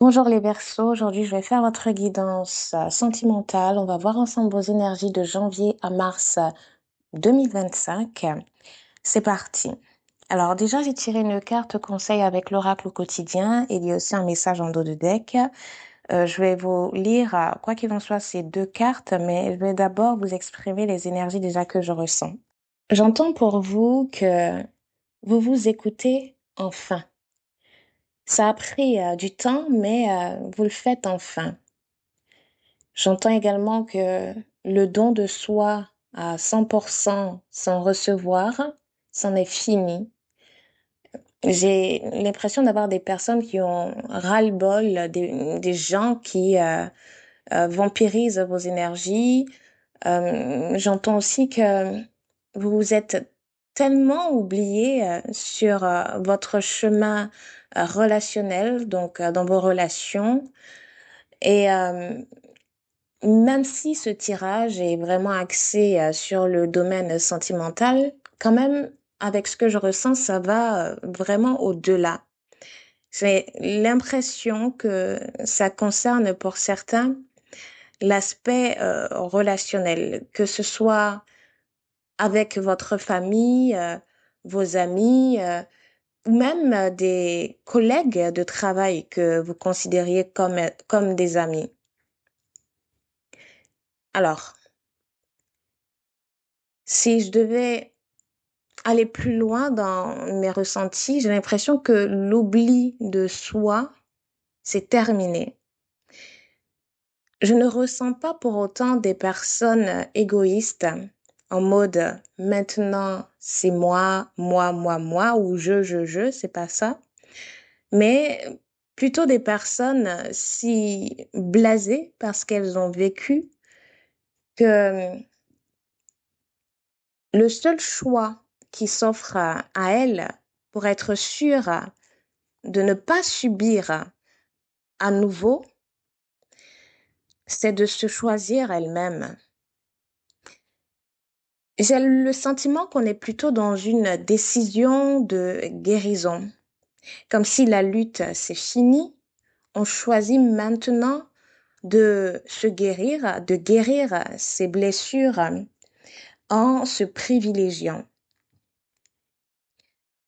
Bonjour les Verseaux, aujourd'hui je vais faire votre guidance sentimentale. On va voir ensemble vos énergies de janvier à mars 2025. C'est parti. Alors déjà j'ai tiré une carte conseil avec l'oracle au quotidien. Il y a aussi un message en dos de deck. Je vais vous lire, quoi qu'il en soit, ces deux cartes, mais je vais d'abord vous exprimer les énergies déjà que je ressens. J'entends pour vous que vous vous écoutez enfin. Ça a pris du temps, mais vous le faites enfin. J'entends également que le don de soi à 100% sans recevoir, c'en est fini. J'ai l'impression d'avoir des personnes qui ont ras-le-bol, des gens qui vampirisent vos énergies. J'entends aussi que vous vous êtes tellement oublié sur votre chemin relationnel, donc dans vos relations. Et même si ce tirage est vraiment axé sur le domaine sentimental, quand même, avec ce que je ressens, ça va vraiment au-delà. J'ai l'impression que ça concerne pour certains l'aspect relationnel, que ce soit avec votre famille, vos amis, ou même des collègues de travail que vous considériez comme des amis. Alors, si je devais aller plus loin dans mes ressentis, j'ai l'impression que l'oubli de soi, c'est terminé. Je ne ressens pas pour autant des personnes égoïstes en mode maintenant c'est moi, ou je, c'est pas ça. Mais plutôt des personnes si blasées parce qu'elles ont vécu que le seul choix qui s'offre à elles pour être sûres de ne pas subir à nouveau, c'est de se choisir elle-même. J'ai le sentiment qu'on est plutôt dans une décision de guérison, comme si la lutte c'est fini, on choisit maintenant de se guérir, de guérir ses blessures en se privilégiant.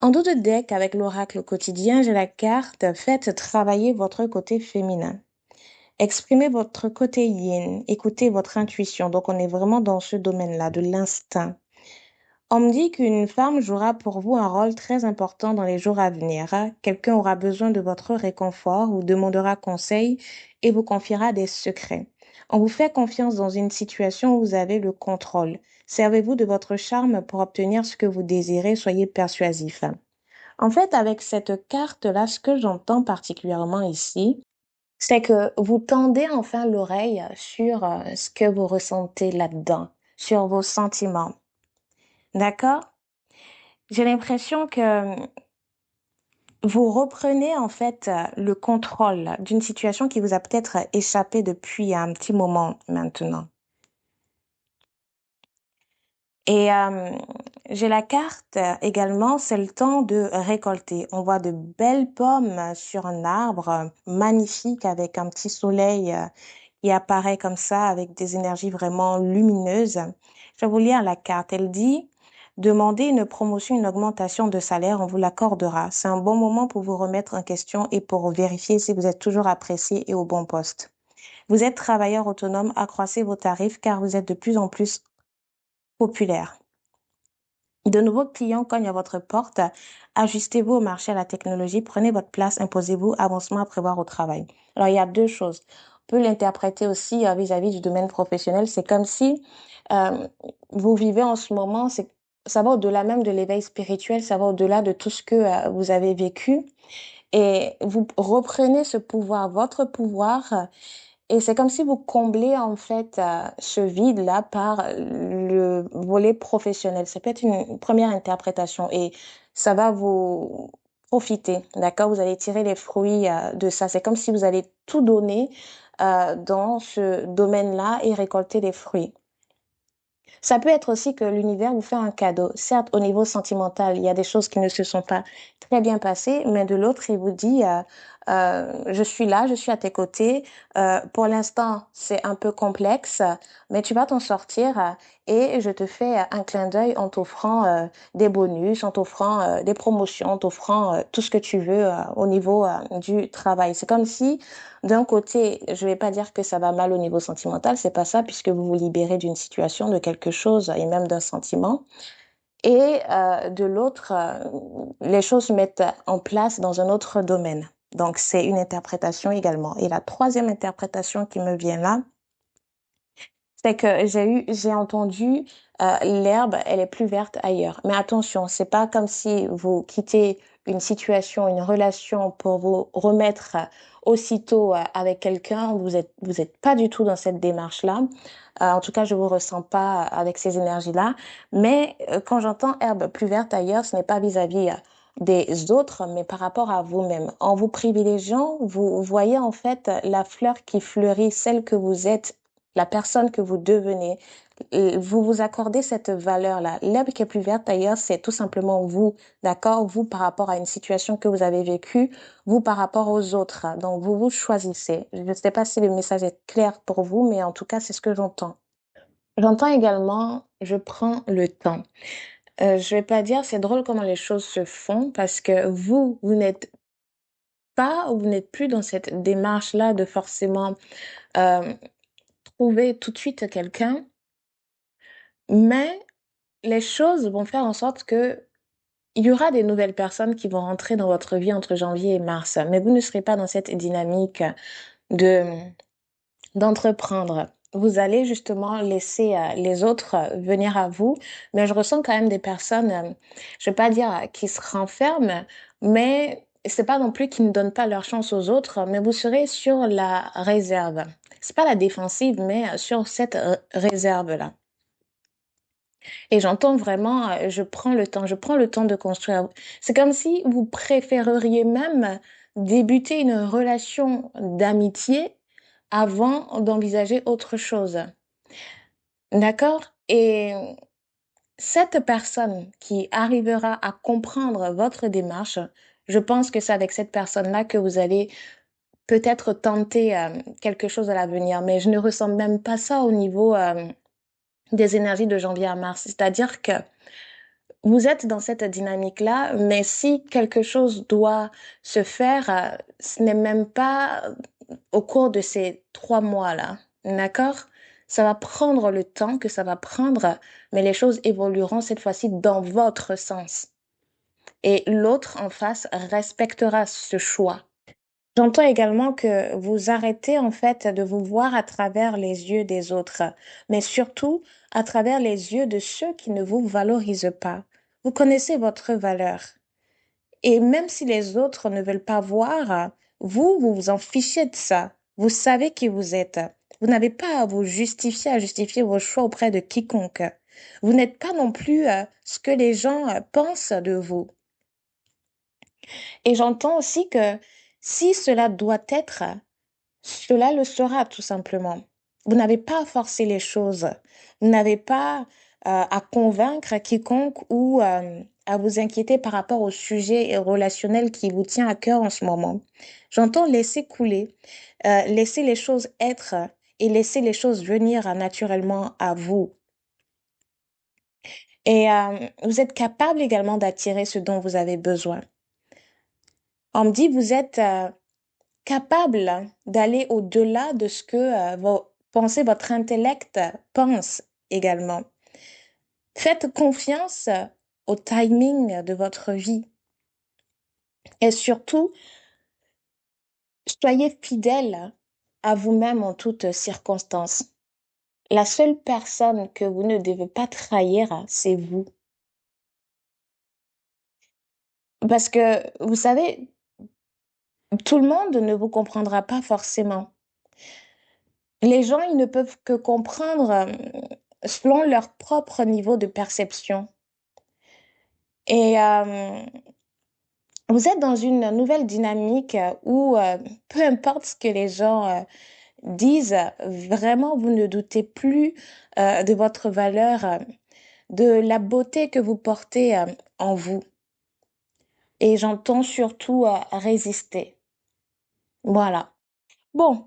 En dos de deck, avec l'oracle quotidien, j'ai la carte faites travailler votre côté féminin. Exprimez votre côté yin, écoutez votre intuition. Donc, on est vraiment dans ce domaine-là, de l'instinct. On me dit qu'une femme jouera pour vous un rôle très important dans les jours à venir. Quelqu'un aura besoin de votre réconfort ou demandera conseil et vous confiera des secrets. On vous fait confiance dans une situation où vous avez le contrôle. Servez-vous de votre charme pour obtenir ce que vous désirez, soyez persuasif. En fait, avec cette carte-là, ce que j'entends particulièrement ici, c'est que vous tendez enfin l'oreille sur ce que vous ressentez là-dedans, sur vos sentiments. D'accord? J'ai l'impression que vous reprenez en fait le contrôle d'une situation qui vous a peut-être échappé depuis un petit moment maintenant. Et j'ai la carte également, c'est le temps de récolter. On voit de belles pommes sur un arbre magnifique avec un petit soleil qui apparaît comme ça avec des énergies vraiment lumineuses. Je vais vous lire la carte. Elle dit, demandez une promotion, une augmentation de salaire, on vous l'accordera. C'est un bon moment pour vous remettre en question et pour vérifier si vous êtes toujours apprécié et au bon poste. Vous êtes travailleur autonome, accroissez vos tarifs car vous êtes de plus en plus populaire. De nouveaux clients cognent à votre porte. Ajustez-vous au marché, à la technologie. Prenez votre place. Imposez-vous. Avancement à prévoir au travail. Alors, il y a deux choses. On peut l'interpréter aussi vis-à-vis du domaine professionnel. C'est comme si euh, vous vivez en ce moment, ça va au-delà même de l'éveil spirituel, ça va au-delà de tout ce que vous avez vécu. Et vous reprenez ce pouvoir, votre pouvoir, et c'est comme si vous comblez en fait ce vide-là par le volet professionnel. Ça peut être une première interprétation et ça va vous profiter, d'accord? Vous allez tirer les fruits de ça. C'est comme si vous allez tout donner dans ce domaine-là et récolter les fruits. Ça peut être aussi que l'univers vous fait un cadeau. Certes, au niveau sentimental, il y a des choses qui ne se sont pas très bien passées, mais de l'autre, il vous dit, Je suis là, je suis à tes côtés. Pour l'instant, c'est un peu complexe, mais tu vas t'en sortir et je te fais un clin d'œil en t'offrant des bonus, en t'offrant des promotions, en t'offrant tout ce que tu veux au niveau du travail. C'est comme si, d'un côté, je vais pas dire que ça va mal au niveau sentimental, c'est pas ça, puisque vous vous libérez d'une situation, de quelque chose et même d'un sentiment. Et de l'autre, les choses se mettent en place dans un autre domaine. Donc, c'est une interprétation également. Et la troisième interprétation qui me vient là, c'est que j'ai entendu l'herbe, elle est plus verte ailleurs. Mais attention, c'est pas comme si vous quittez une situation, une relation pour vous remettre aussitôt avec quelqu'un. Vous êtes pas du tout dans cette démarche-là. En tout cas, je vous ressens pas avec ces énergies-là. Mais quand j'entends herbe plus verte ailleurs, ce n'est pas vis-à-vis des autres, mais par rapport à vous-même. En vous privilégiant, vous voyez en fait la fleur qui fleurit, celle que vous êtes, la personne que vous devenez. Vous vous accordez cette valeur-là. L'herbe qui est plus verte ailleurs, c'est tout simplement vous, d'accord? Vous par rapport à une situation que vous avez vécue, vous par rapport aux autres. Donc, vous vous choisissez. Je ne sais pas si le message est clair pour vous, mais en tout cas, c'est ce que j'entends. J'entends également, je prends le temps. Je vais pas dire, c'est drôle comment les choses se font parce que vous n'êtes pas ou vous n'êtes plus dans cette démarche-là de forcément euh, trouver tout de suite quelqu'un, mais les choses vont faire en sorte que il y aura des nouvelles personnes qui vont rentrer dans votre vie entre janvier et mars, mais vous ne serez pas dans cette dynamique de d'entreprendre. Vous allez justement laisser les autres venir à vous, mais je ressens quand même des personnes, je vais pas dire qui se renferment, mais c'est pas non plus qu'ils ne donnent pas leur chance aux autres, mais vous serez sur la réserve. C'est pas la défensive, mais sur cette réserve-là. Et j'entends vraiment, je prends le temps de construire. C'est comme si vous préféreriez même débuter une relation d'amitié avant d'envisager autre chose. D'accord? Et cette personne qui arrivera à comprendre votre démarche, je pense que c'est avec cette personne-là que vous allez peut-être tenter quelque chose à l'avenir. Mais je ne ressens même pas ça au niveau des énergies de janvier à mars. C'est-à-dire que vous êtes dans cette dynamique-là, mais si quelque chose doit se faire, ce n'est même pas au cours de ces 3 mois-là. D'accord? Ça va prendre le temps que ça va prendre, mais les choses évolueront cette fois-ci dans votre sens. Et l'autre en face respectera ce choix. J'entends également que vous arrêtez en fait de vous voir à travers les yeux des autres, mais surtout à travers les yeux de ceux qui ne vous valorisent pas. Vous connaissez votre valeur. Et même si les autres ne veulent pas voir, vous vous en fichez de ça. Vous savez qui vous êtes. Vous n'avez pas à vous justifier, à justifier vos choix auprès de quiconque. Vous n'êtes pas non plus ce que les gens pensent de vous. Et j'entends aussi que si cela doit être, cela le sera tout simplement. Vous n'avez pas à forcer les choses. Vous n'avez pas à convaincre quiconque ou à vous inquiéter par rapport au sujet relationnel qui vous tient à cœur en ce moment. J'entends laisser couler, laisser les choses être et laisser les choses venir naturellement à vous. Et vous êtes capable également d'attirer ce dont vous avez besoin. On me dit, vous êtes capable d'aller au-delà de ce que vos pensées, votre intellect pense également. Faites confiance au timing de votre vie et surtout, soyez fidèle à vous-même en toutes circonstances. La seule personne que vous ne devez pas trahir, c'est vous. Parce que, vous savez, tout le monde ne vous comprendra pas forcément. Les gens, ils ne peuvent que comprendre selon leur propre niveau de perception. Et vous êtes dans une nouvelle dynamique où peu importe ce que les gens disent, vraiment, vous ne doutez plus de votre valeur, de la beauté que vous portez en vous. Et j'entends surtout résister. Voilà. Bon,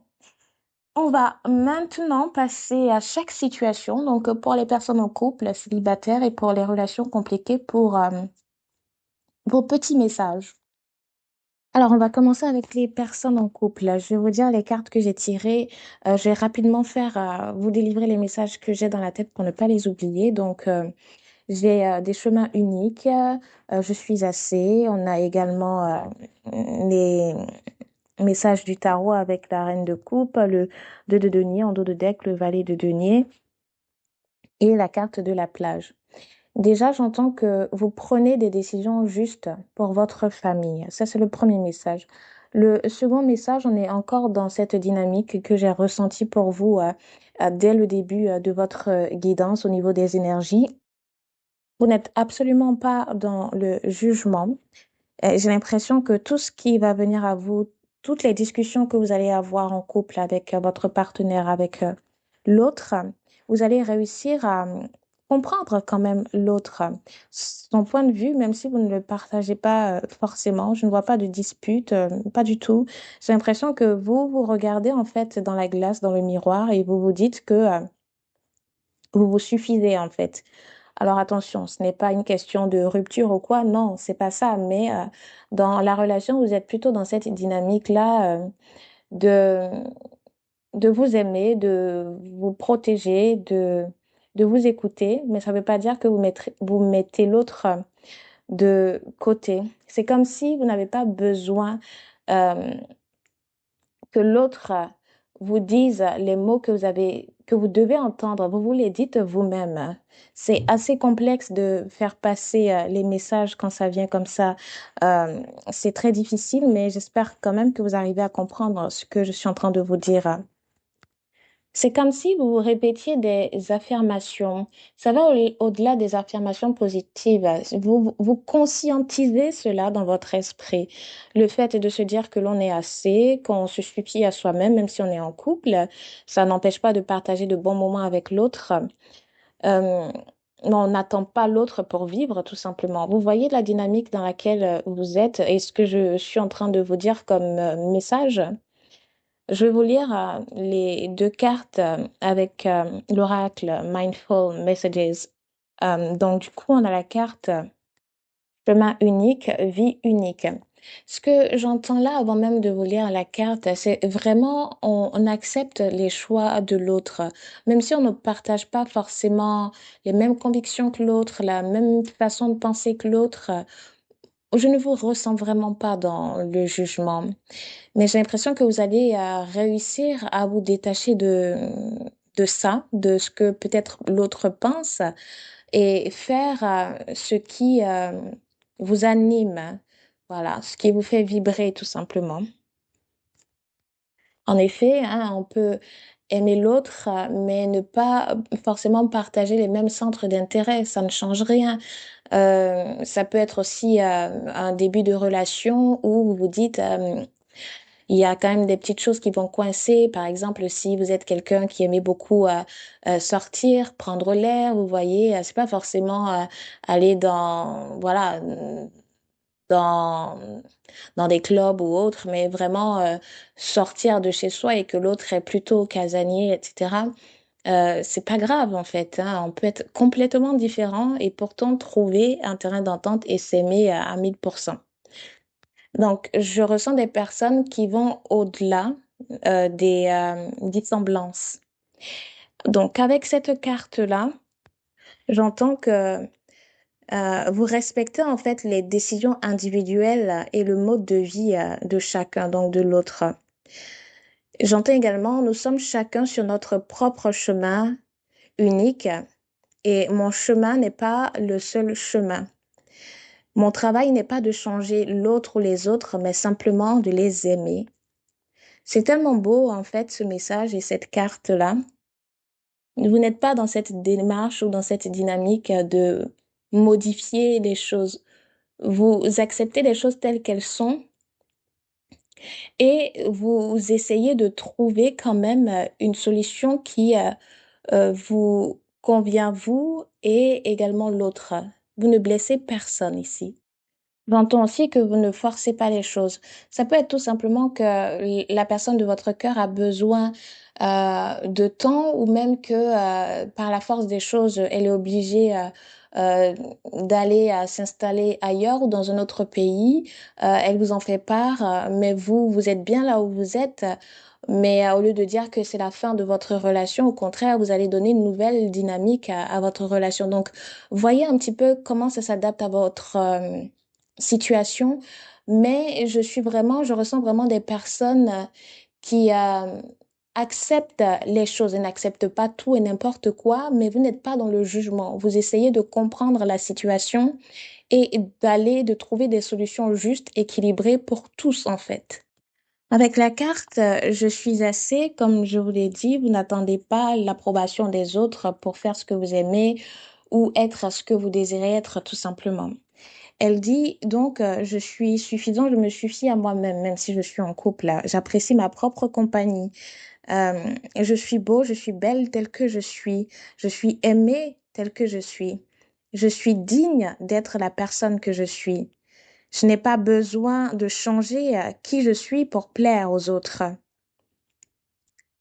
on va maintenant passer à chaque situation. Donc, pour les personnes en couple, célibataires et pour les relations compliquées, pour vos petits messages. Alors, on va commencer avec les personnes en couple. Je vais vous dire les cartes que j'ai tirées. Je vais rapidement vous délivrer les messages que j'ai dans la tête pour ne pas les oublier. Donc, j'ai des chemins uniques. Je suis assez. On a également les messages du tarot avec la reine de coupe, le 2 de denier en dos de deck, le valet de denier et la carte de la plage. Déjà, j'entends que vous prenez des décisions justes pour votre famille. Ça, c'est le premier message. Le second message, on est encore dans cette dynamique que j'ai ressentie pour vous dès le début de votre guidance au niveau des énergies. Vous n'êtes absolument pas dans le jugement. J'ai l'impression que tout ce qui va venir à vous, toutes les discussions que vous allez avoir en couple avec votre partenaire, avec l'autre, vous allez réussir à comprendre quand même l'autre, son point de vue, même si vous ne le partagez pas forcément. Je ne vois pas de dispute, pas du tout. J'ai l'impression que vous regardez en fait dans la glace, dans le miroir, et vous vous dites que vous vous suffisez en fait. Alors attention, ce n'est pas une question de rupture ou quoi, non, c'est pas ça. Mais dans la relation, vous êtes plutôt dans cette dynamique-là de de vous aimer, de vous protéger, de vous écouter. Mais ça ne veut pas dire que vous mettez l'autre de côté. C'est comme si vous n'avez pas besoin euh, que l'autre vous dise les mots que vous devez entendre, vous vous les dites vous-même. C'est assez complexe de faire passer les messages quand ça vient comme ça. Euh, c'est très difficile, mais j'espère quand même que vous arrivez à comprendre ce que je suis en train de vous dire. C'est comme si vous répétiez des affirmations. Ça va au-delà des affirmations positives. Vous conscientisez cela dans votre esprit. Le fait de se dire que l'on est assez, qu'on se suffit à soi-même, même si on est en couple, ça n'empêche pas de partager de bons moments avec l'autre. Euh, on n'attend pas l'autre pour vivre, tout simplement. Vous voyez la dynamique dans laquelle vous êtes et ce que je suis en train de vous dire comme message? Je vais vous lire les deux cartes avec l'oracle Mindful Messages. Donc, du coup, on a la carte chemin unique, vie unique. Ce que j'entends là, avant même de vous lire la carte, c'est vraiment, on accepte les choix de l'autre. Même si on ne partage pas forcément les mêmes convictions que l'autre, la même façon de penser que l'autre, je ne vous ressens vraiment pas dans le jugement. Mais j'ai l'impression que vous allez réussir à vous détacher de ça, de ce que peut-être l'autre pense, et faire ce qui vous anime, voilà, ce qui vous fait vibrer tout simplement. En effet, hein, on peut aimer l'autre, mais ne pas forcément partager les mêmes centres d'intérêt, ça ne change rien. Ça peut être aussi un début de relation où vous vous dites il y a quand même des petites choses qui vont coincer. Par exemple, si vous êtes quelqu'un qui aimait beaucoup sortir, prendre l'air, vous voyez, c'est pas forcément aller dans, dans des clubs ou autres, mais vraiment sortir de chez soi et que l'autre est plutôt casanier, etc. C'est pas grave en fait, hein. On peut être complètement différent et pourtant trouver un terrain d'entente et s'aimer à 1000%. Donc, je ressens des personnes qui vont au-delà des dissemblances. Donc, avec cette carte-là, j'entends que vous respectez en fait les décisions individuelles et le mode de vie de chacun, donc de l'autre. J'entends également, nous sommes chacun sur notre propre chemin unique et mon chemin n'est pas le seul chemin. Mon travail n'est pas de changer l'autre ou les autres, mais simplement de les aimer. C'est tellement beau, en fait, ce message et cette carte-là. Vous n'êtes pas dans cette démarche ou dans cette dynamique de modifier les choses. Vous acceptez les choses telles qu'elles sont et vous essayez de trouver quand même une solution qui vous convient vous et également l'autre. Vous ne blessez personne ici. J'entends aussi que vous ne forcez pas les choses. Ça peut être tout simplement que la personne de votre cœur a besoin de temps ou même que par la force des choses, elle est obligée euh, d'aller s'installer ailleurs ou dans un autre pays. Elle vous en fait part, mais vous, vous êtes bien là où vous êtes. Mais au lieu de dire que c'est la fin de votre relation, au contraire, vous allez donner une nouvelle dynamique à votre relation. Donc, voyez un petit peu comment ça s'adapte à votre situation, mais je ressens vraiment des personnes qui acceptent les choses et n'acceptent pas tout et n'importe quoi, mais vous n'êtes pas dans le jugement. Vous essayez de comprendre la situation et de trouver des solutions justes, équilibrées pour tous, en fait. Avec la carte, je suis assez, comme je vous l'ai dit, vous n'attendez pas l'approbation des autres pour faire ce que vous aimez ou être ce que vous désirez être, tout simplement. Elle dit donc, je suis suffisant, je me suffis à moi-même, même si je suis en couple. J'apprécie ma propre compagnie. Je suis beau, je suis belle telle que je suis. Je suis aimée telle que je suis. Je suis digne d'être la personne que je suis. Je n'ai pas besoin de changer qui je suis pour plaire aux autres.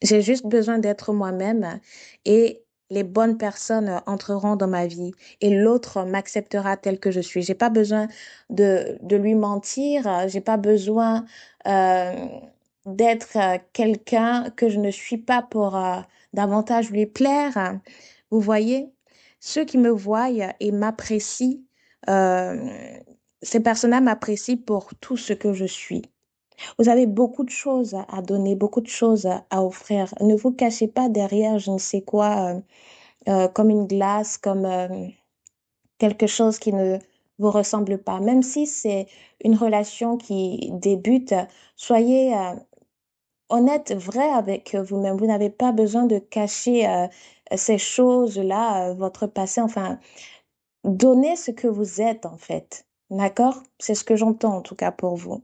J'ai juste besoin d'être moi-même et les bonnes personnes entreront dans ma vie et l'autre m'acceptera tel que je suis. J'ai pas besoin de lui mentir, j'ai pas besoin euh, d'être quelqu'un que je ne suis pas pour davantage lui plaire. Vous voyez, ceux qui me voient et m'apprécient, euh, ces personnes-là m'apprécient pour tout ce que je suis. Vous avez beaucoup de choses à donner, beaucoup de choses à offrir. Ne vous cachez pas derrière je ne sais quoi, comme une glace, comme quelque chose qui ne vous ressemble pas. Même si c'est une relation qui débute, soyez honnête, vrai avec vous-même. Vous n'avez pas besoin de cacher ces choses-là, votre passé. Enfin, donnez ce que vous êtes en fait. D'accord? C'est ce que j'entends en tout cas pour vous.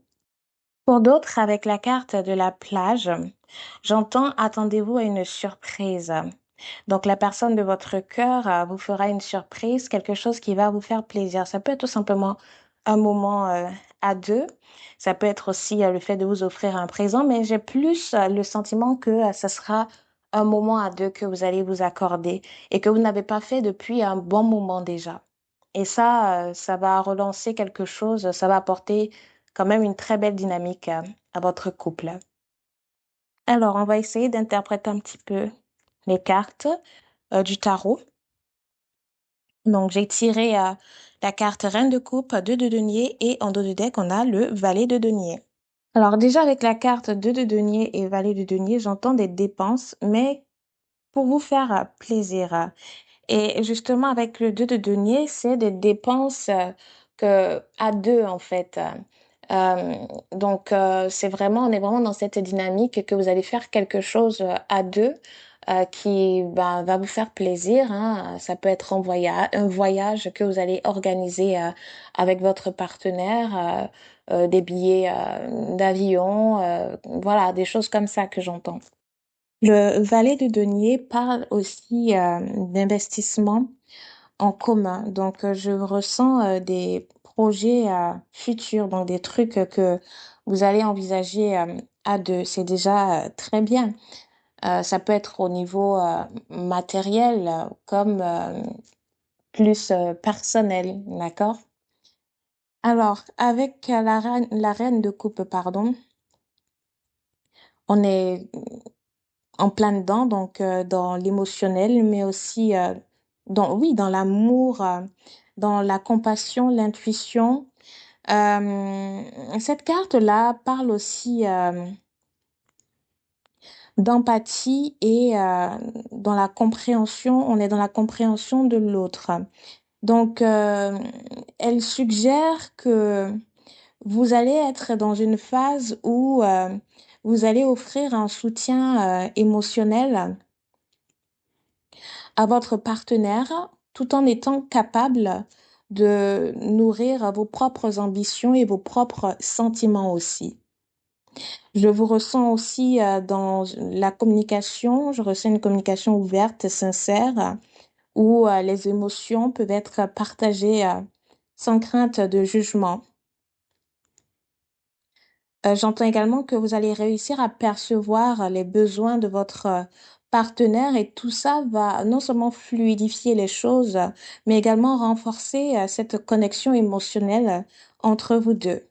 Pour d'autres, avec la carte de la plage, j'entends attendez-vous à une surprise. Donc, la personne de votre cœur vous fera une surprise, quelque chose qui va vous faire plaisir. Ça peut être tout simplement un moment à deux. Ça peut être aussi le fait de vous offrir un présent, mais j'ai plus le sentiment que ça sera un moment à deux que vous allez vous accorder et que vous n'avez pas fait depuis un bon moment déjà. Et ça va relancer quelque chose, ça va apporter quand même une très belle dynamique à votre couple. Alors, on va essayer d'interpréter un petit peu les cartes du tarot. Donc, j'ai tiré la carte Reine de coupe, 2 de denier et en dos de deck, on a le Valet de denier. Alors, déjà avec la carte 2 de denier et Valet de denier, j'entends des dépenses, mais pour vous faire plaisir. Et justement, avec le 2 de denier, c'est des dépenses à deux, en fait. C'est vraiment, on est vraiment dans cette dynamique que vous allez faire quelque chose à deux qui va vous faire plaisir, hein. Ça peut être un voyage que vous allez organiser avec votre partenaire, des billets d'avion, voilà, des choses comme ça que j'entends. Le valet de denier parle aussi d'investissement en commun. Donc, je ressens des projets futurs, donc des trucs que vous allez envisager à deux. C'est déjà très bien. Ça peut être au niveau matériel comme plus personnel, d'accord? Alors, avec la reine de coupe, pardon, on est en plein dedans, donc dans l'émotionnel, mais aussi oui, dans l'amour, dans la compassion, l'intuition. Cette carte-là parle aussi d'empathie et dans la compréhension, on est dans la compréhension de l'autre. Donc, elle suggère que vous allez être dans une phase où vous allez offrir un soutien émotionnel à votre partenaire tout en étant capable de nourrir vos propres ambitions et vos propres sentiments aussi. Je vous ressens aussi dans la communication, je ressens une communication ouverte, sincère, où les émotions peuvent être partagées sans crainte de jugement. J'entends également que vous allez réussir à percevoir les besoins de votre partenaire et tout ça va non seulement fluidifier les choses, mais également renforcer cette connexion émotionnelle entre vous deux.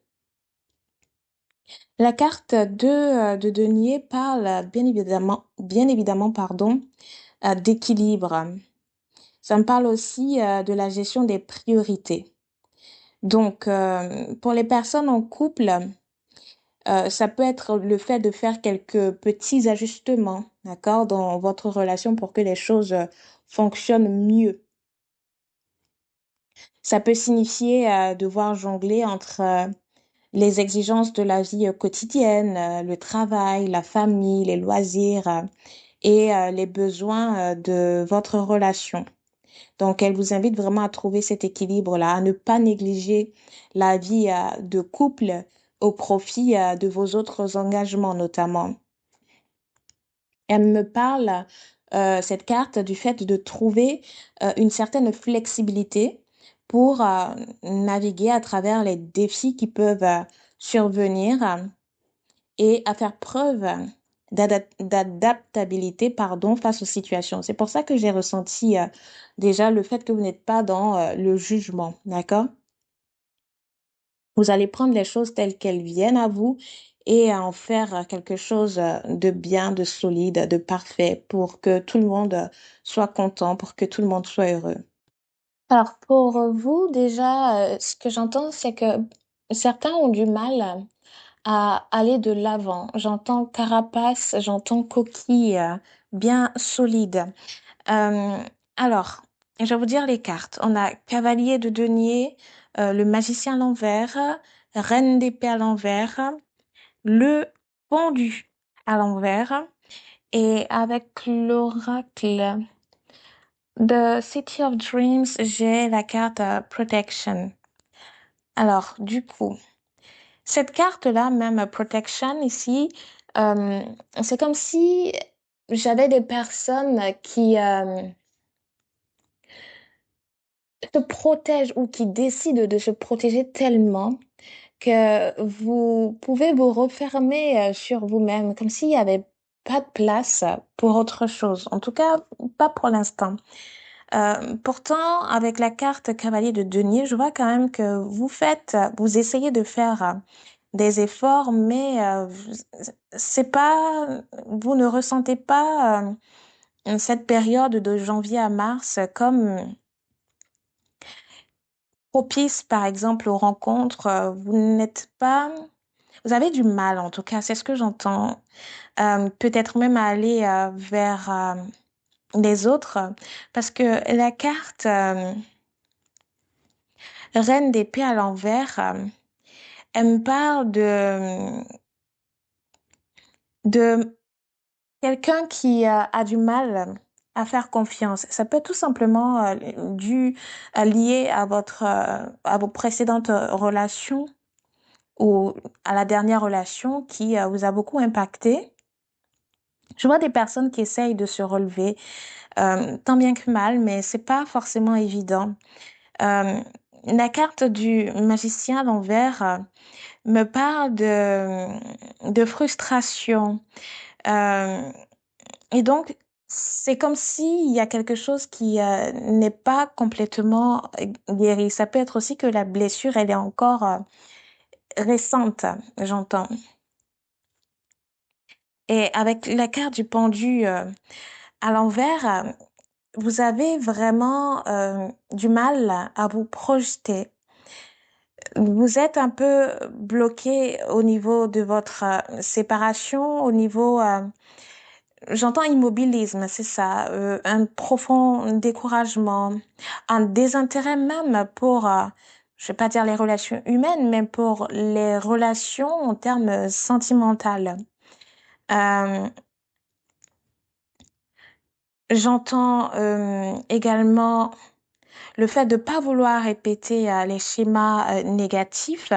La carte de denier parle bien évidemment, pardon, d'équilibre. Ça me parle aussi de la gestion des priorités. Donc, pour les personnes en couple, ça peut être le fait de faire quelques petits ajustements, d'accord, dans votre relation pour que les choses fonctionnent mieux. Ça peut signifier devoir jongler entre les exigences de la vie quotidienne, le travail, la famille, les loisirs et les besoins de votre relation. Donc, elle vous invite vraiment à trouver cet équilibre-là, à ne pas négliger la vie de couple au profit de vos autres engagements notamment. Elle me parle, cette carte, du fait de trouver une certaine flexibilité pour naviguer à travers les défis qui peuvent survenir et à faire preuve d'adaptabilité, pardon, face aux situations. C'est pour ça que j'ai ressenti déjà le fait que vous n'êtes pas dans le jugement, d'accord? Vous allez prendre les choses telles qu'elles viennent à vous et à en faire quelque chose de bien, de solide, de parfait pour que tout le monde soit content, pour que tout le monde soit heureux. Alors pour vous, déjà, ce que j'entends, c'est que certains ont du mal à aller de l'avant. J'entends carapace, j'entends coquille bien solide. Euh, alors, je vais vous dire les cartes. On a cavalier de denier, le magicien à l'envers, reine d'épée à l'envers, le pendu à l'envers et avec l'oracle de City of Dreams, j'ai la carte Protection. Alors, du coup, cette carte-là, même Protection ici, euh, c'est comme si j'avais des personnes qui se protègent ou qui décident de se protéger tellement que vous pouvez vous refermer sur vous-même, comme s'il n'y avait pas de place pour autre chose. En tout cas, pas pour l'instant. Pourtant, avec la carte Cavalier de denier, je vois quand même que vous essayez de faire des efforts, mais c'est pas, vous ne ressentez pas cette période de janvier à mars comme propice, par exemple, aux rencontres. Vous n'êtes pas, vous avez du mal, en tout cas, c'est ce que j'entends. Peut-être même à aller vers les autres, parce que la carte Reine d'épée à l'envers, elle me parle de quelqu'un qui a du mal à faire confiance. Ça peut être tout simplement lié à à vos précédentes relations ou à la dernière relation qui vous a beaucoup impacté. Je vois des personnes qui essayent de se relever, tant bien que mal, mais c'est pas forcément évident. Euh, la carte du magicien à l'envers me parle de frustration. Euh, et donc, c'est comme s'il y a quelque chose qui n'est pas complètement guéri. Ça peut être aussi que la blessure, elle est encore récente, j'entends. Et avec la carte du pendu à l'envers, vous avez vraiment du mal à vous projeter. Vous êtes un peu bloqué au niveau de votre séparation, au niveau, j'entends immobilisme, c'est ça, un profond découragement, un désintérêt même pour, je vais pas dire les relations humaines, mais pour les relations en termes sentimentaux. Euh, J'entends également le fait de pas vouloir répéter les schémas négatifs.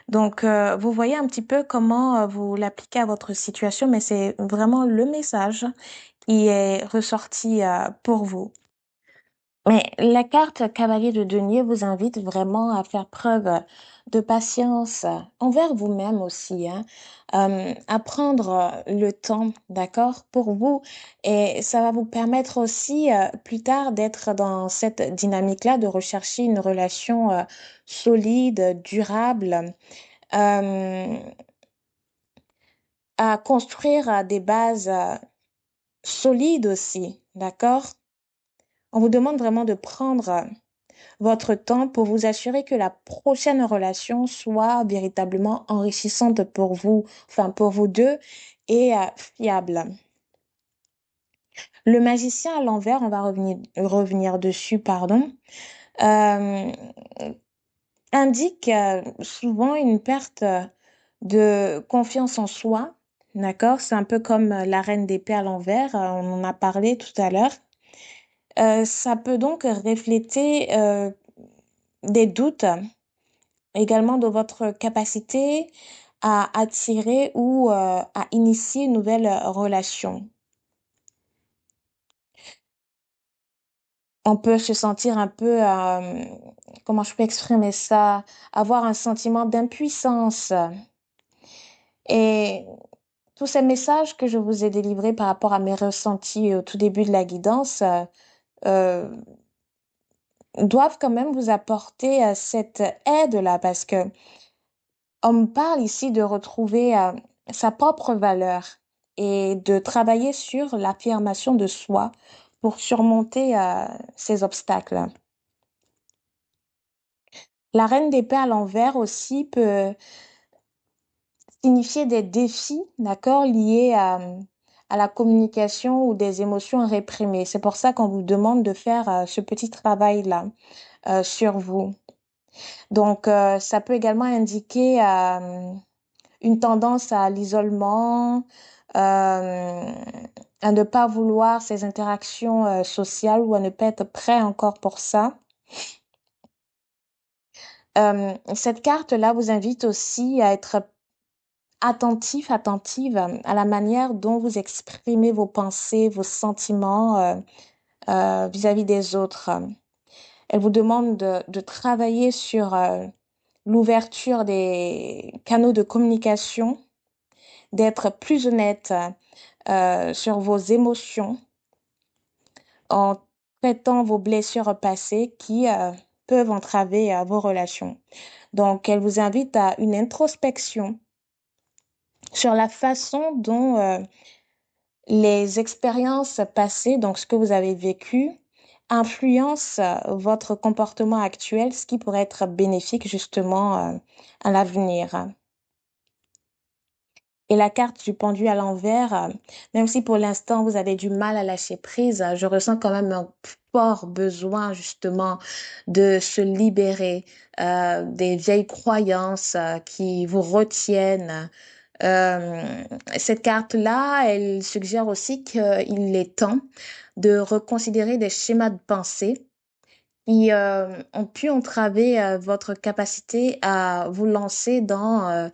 Donc, vous voyez un petit peu comment vous l'appliquez à votre situation, mais c'est vraiment le message qui est ressorti pour vous. Mais la carte cavalier de denier vous invite vraiment à faire preuve de patience envers vous-même aussi, hein. À prendre le temps, d'accord, pour vous. Et ça va vous permettre aussi plus tard d'être dans cette dynamique-là, de rechercher une relation solide, durable, euh, à construire des bases solides aussi, d'accord? On vous demande vraiment de prendre votre temps pour vous assurer que la prochaine relation soit véritablement enrichissante pour vous, enfin pour vous deux, et fiable. Le magicien à l'envers, on va revenir dessus, pardon, euh, indique souvent une perte de confiance en soi. D'accord? C'est un peu comme la reine d'épée à l'envers, on en a parlé tout à l'heure. Ça peut donc refléter des doutes également de votre capacité à attirer ou à initier une nouvelle relation. On peut se sentir un peu, comment je peux exprimer ça, avoir un sentiment d'impuissance. Et tous ces messages que je vous ai délivrés par rapport à mes ressentis au tout début de la guidance euh, doivent quand même vous apporter cette aide-là parce que on me parle ici de retrouver sa propre valeur et de travailler sur l'affirmation de soi pour surmonter ces obstacles. La reine d'épée à l'envers aussi peut signifier des défis, d'accord, liés à la communication ou des émotions réprimées. C'est pour ça qu'on vous demande de faire ce petit travail-là sur vous. Donc, ça peut également indiquer une tendance à l'isolement, à ne pas vouloir ces interactions sociales ou à ne pas être prêt encore pour ça. Cette carte-là vous invite aussi à être attentif, attentive à la manière dont vous exprimez vos pensées, vos sentiments vis-à-vis des autres. Elle vous demande de travailler sur l'ouverture des canaux de communication, d'être plus honnête sur vos émotions en traitant vos blessures passées qui peuvent entraver vos relations. Donc, elle vous invite à une introspection sur la façon dont les expériences passées, donc ce que vous avez vécu, influencent votre comportement actuel, ce qui pourrait être bénéfique justement à l'avenir. Et la carte du pendu à l'envers, même si pour l'instant vous avez du mal à lâcher prise, je ressens quand même un fort besoin justement de se libérer des vieilles croyances qui vous retiennent. Euh, Cette carte-là, elle suggère aussi qu'il est temps de reconsidérer des schémas de pensée qui ont pu entraver votre capacité à vous lancer dans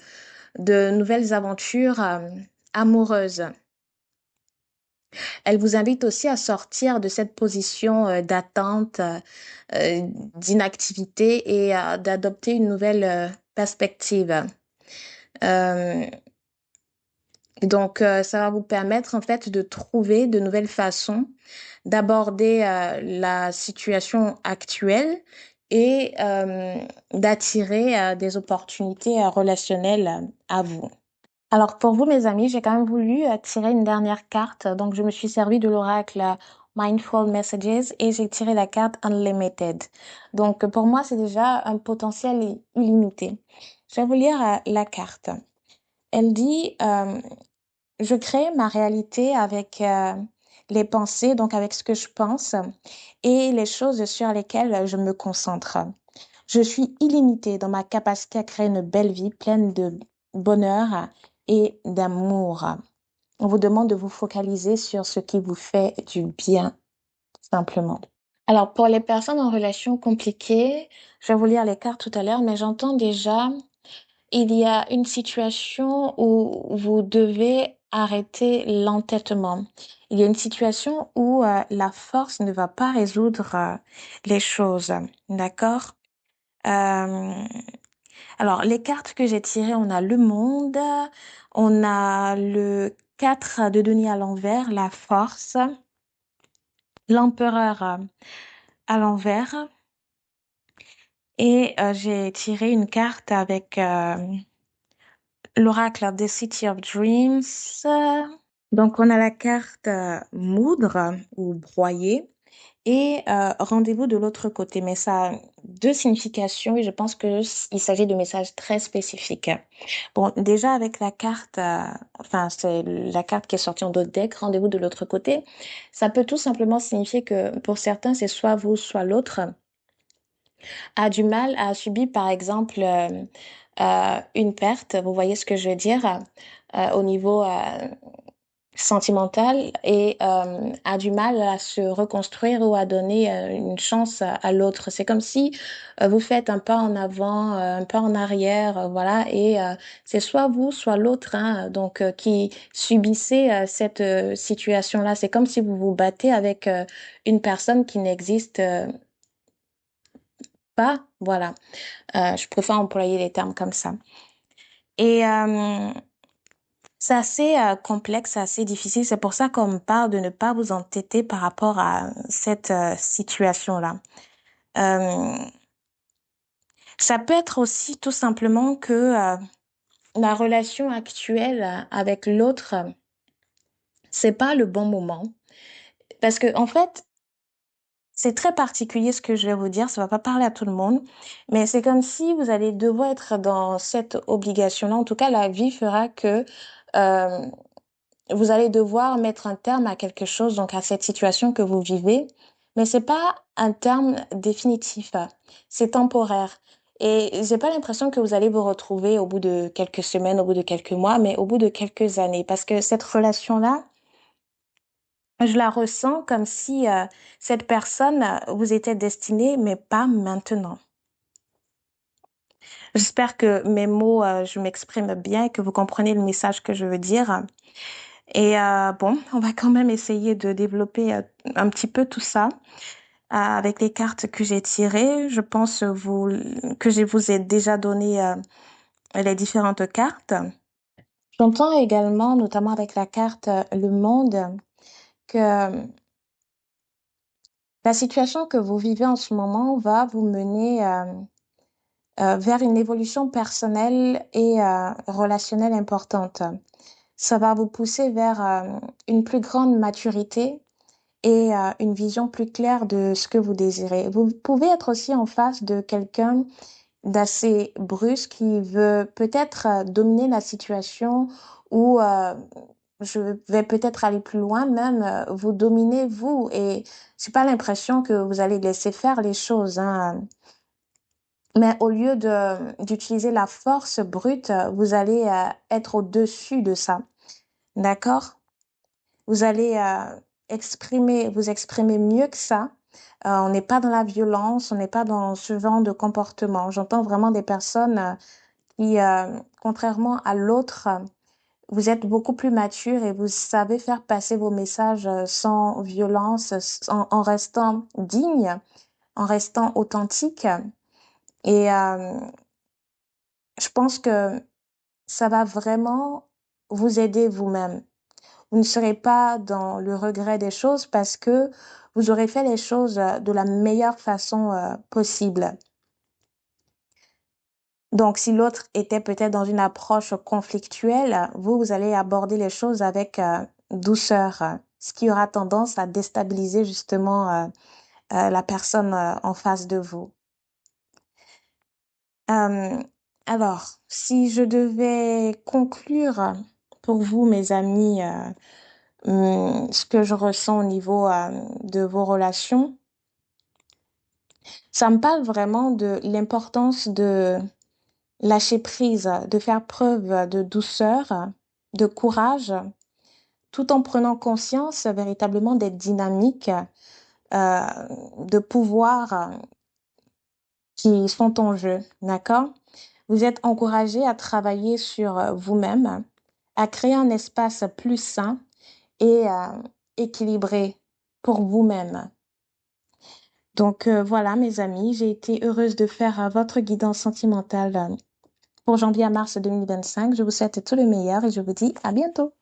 de nouvelles aventures amoureuses. Elle vous invite aussi à sortir de cette position d'attente, euh, d'inactivité et d'adopter une nouvelle perspective. Euh, ça va vous permettre en fait de trouver de nouvelles façons d'aborder la situation actuelle et d'attirer des opportunités relationnelles à vous. Alors pour vous, mes amis, j'ai quand même voulu tirer une dernière carte. Donc je me suis servi de l'oracle Mindful Messages et j'ai tiré la carte Unlimited. Donc pour moi, c'est déjà un potentiel illimité. Je vais vous lire la carte. Elle dit, je crée ma réalité avec les pensées, donc avec ce que je pense et les choses sur lesquelles je me concentre. Je suis illimitée dans ma capacité à créer une belle vie pleine de bonheur et d'amour. On vous demande de vous focaliser sur ce qui vous fait du bien, simplement. Alors, pour les personnes en relation compliquée, je vais vous lire les cartes tout à l'heure, mais j'entends déjà, il y a une situation où vous devez arrêter l'entêtement. Il y a une situation où la force ne va pas résoudre les choses. D'accord? Euh, alors, les cartes que j'ai tirées, on a le monde, on a le 4 de denier à l'envers, la force, l'empereur à l'envers, et j'ai tiré une carte avec l'oracle des City of Dreams. Donc, on a la carte moudre ou broyer et rendez-vous de l'autre côté. Mais ça a deux significations et je pense que il s'agit de messages très spécifiques. Bon, déjà avec la carte, enfin, c'est la carte qui est sortie en dos de deck, rendez-vous de l'autre côté. Ça peut tout simplement signifier que pour certains, c'est soit vous, soit l'autre a du mal à subir, par exemple, une perte. Vous voyez ce que je veux dire? Au niveau sentimental et a du mal à se reconstruire ou à donner une chance à l'autre. C'est comme si vous faites un pas en avant, un pas en arrière, voilà, et c'est soit vous, soit l'autre, hein, donc qui subissez cette situation-là. C'est comme si vous vous battez avec une personne qui n'existe pas, voilà. Je préfère employer les termes comme ça. Et c'est assez complexe, assez difficile. C'est pour ça qu'on me parle de ne pas vous entêter par rapport à cette situation-là. Euh, Ça peut être aussi tout simplement que la relation actuelle avec l'autre, c'est pas le bon moment. Parce que, en fait, c'est très particulier ce que je vais vous dire, ça va pas parler à tout le monde, mais c'est comme si vous allez devoir être dans cette obligation-là. En tout cas, la vie fera que euh, vous allez devoir mettre un terme à quelque chose, donc à cette situation que vous vivez, mais c'est pas un terme définitif, c'est temporaire. Et j'ai pas l'impression que vous allez vous retrouver au bout de quelques semaines, au bout de quelques mois, mais au bout de quelques années, parce que cette relation-là, je la ressens comme si cette personne vous était destinée, mais pas maintenant. J'espère que mes mots, je m'exprime bien et que vous comprenez le message que je veux dire. Et bon, on va quand même essayer de développer un petit peu tout ça avec les cartes que j'ai tirées. Je pense que je vous ai déjà donné les différentes cartes. J'entends également, notamment avec la carte Le Monde, que la situation que vous vivez en ce moment va vous mener vers une évolution personnelle et relationnelle importante. Ça va vous pousser vers une plus grande maturité et une vision plus claire de ce que vous désirez. Vous pouvez être aussi en face de quelqu'un d'assez brusque qui veut peut-être dominer la situation ou je vais peut-être aller plus loin, même vous dominer vous et j'ai pas l'impression que vous allez laisser faire les choses, hein. Mais au lieu d'utiliser la force brute, vous allez être au-dessus de ça. D'accord? Vous allez vous exprimer mieux que ça. On n'est pas dans la violence, on n'est pas dans ce genre de comportement. J'entends vraiment des personnes qui, contrairement à l'autre, vous êtes beaucoup plus mature et vous savez faire passer vos messages sans violence, en restant digne, en restant authentique. Et je pense que ça va vraiment vous aider vous-même. Vous ne serez pas dans le regret des choses parce que vous aurez fait les choses de la meilleure façon possible. Donc, si l'autre était peut-être dans une approche conflictuelle, vous allez aborder les choses avec douceur, ce qui aura tendance à déstabiliser justement la personne en face de vous. Euh, alors, si je devais conclure pour vous, mes amis, ce que je ressens au niveau de vos relations, ça me parle vraiment de l'importance de lâcher prise, de faire preuve de douceur, de courage, tout en prenant conscience véritablement d'être dynamique, euh, de pouvoir qui sont en jeu, d'accord? Vous êtes encouragé à travailler sur vous-même, à créer un espace plus sain et équilibré pour vous-même. Donc voilà, mes amis, j'ai été heureuse de faire votre guidance sentimentale pour janvier à mars 2025. Je vous souhaite tout le meilleur et je vous dis à bientôt.